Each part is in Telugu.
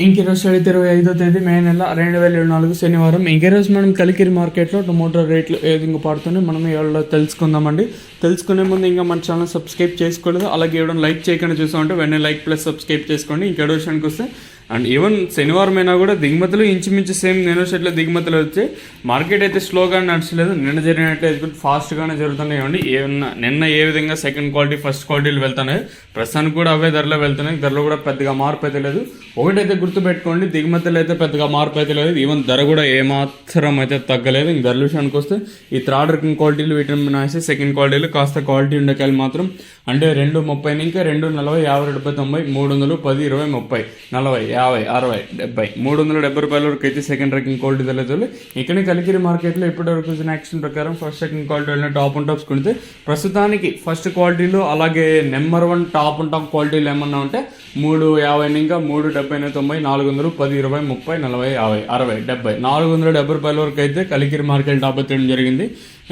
ఇంక ఈరోజు 25వ తేదీ మే నెల 2024 శనివారం. ఇంకే రోజు మనం కలికిరి మార్కెట్లో టొమాటో రేట్లు ఏ విధంగా పడుతున్నాయి మనం ఇవాళ తెలుసుకుందామండి. తెలుసుకునే ముందు ఇంకా మన ఛానల్ సబ్స్క్రైబ్ చేసుకోలేదు, అలాగే ఇవ్వడం లైక్ చేయకుండా చూసామంటే వెంటనే లైక్ ప్లస్ సబ్స్క్రైబ్ చేసుకోండి. ఇంకేడో విషయానికి వస్తే అండ్ ఈవెన్ శనివారం అయినా కూడా దిగుమతులు ఇంచుమించు సేమ్ నేను షర్ట్లో దిగుమతులు వచ్చాయి. మార్కెట్ అయితే స్లోగా నడచలేదు, నిన్న జరిగినట్టు ఫాస్ట్గానే జరుగుతున్నాయి. అండి ఏమన్నా నిన్న ఏ విధంగా సెకండ్ క్వాలిటీ ఫస్ట్ క్వాలిటీలు వెళ్తున్నాయి, ప్రస్తుతానికి కూడా అవే ధరలో వెళ్తున్నాయి. ధరలో కూడా పెద్దగా మార్పు అయితే లేదు. ఒకటైతే గుర్తుపెట్టుకోండి, దిగుమతులు అయితే పెద్దగా మార్పు అయితే లేదు. ఈవెన్ ధర కూడా ఏమాత్రం అయితే తగ్గలేదు. ఇంక ధరల విషయానికి వస్తే ఈ థర్డ్ రకం క్వాలిటీలు వీటిని నాసి సెకండ్ క్వాలిటీలు కాస్త క్వాలిటీ ఉండకాయలు మాత్రం అంటే 2.30 ఇంకా 2.40 50 70 90 300 10 20 30 40 50 60 70 370 రూపాయల వరకు అయితే సెకండ్ రకం క్వాలిటీ తెలియదు. ఇక్కడ కలికిరి మార్కెట్లో ఇప్పటివరకు వచ్చిన యాక్షన్ ప్రకారం ఫస్ట్ సెకండ్ క్వాలిటీ వెళ్ళిన టాప్ అండ్ టాప్స్ కొనితే ప్రస్తుతానికి ఫస్ట్ క్వాలిటీలో అలాగే నెంబర్ 1 టాప్ అండ్ టాప్ క్వాలిటీలు ఏమన్నా ఉంటే 350 ఇంకా 370 90 400 10 20 30 40 50 60 70 470 రూపాయల వరకు అయితే కలికిరి మార్కెట్ టాప్ ఎత్తడం జరిగింది.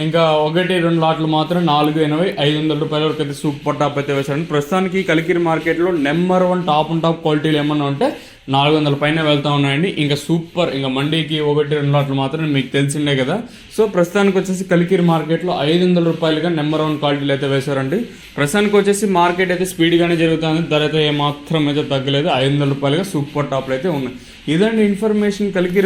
ఇంకా 1-2 లాట్లు మాత్రం 480 500 రూపాయల వరకు అయితే సూపర్ టాప్ అయితే వేశారు. ప్రస్తుతానికి కలికిరి మార్కెట్లో నెంబర్ 1 టాప్ అండ్ టాప్ క్వాలిటీలు ఏమన్నా ఉంటే 400 పైన వెళ్తూ ఉన్నాయండి. ఇంకా సూపర్ ఇంకా మండీకి 1-2 లాట్లు మాత్రం మీకు తెలిసిండే కదా. సో ప్రస్తుతానికి వచ్చేసి కలికిరి మార్కెట్లో 500 రూపాయలుగా నెంబర్ 1 క్వాలిటీలు అయితే వేశారండి. ప్రస్తుతానికి వచ్చేసి మార్కెట్ అయితే స్పీడ్గానే జరుగుతుంది, ధర అయితే ఏమాత్రం అయితే తగ్గలేదు. 500 రూపాయలుగా సూపర్ టాప్లు అయితే ఉన్నాయి. ఇదండి ఇన్ఫర్మేషన్ కలికిరి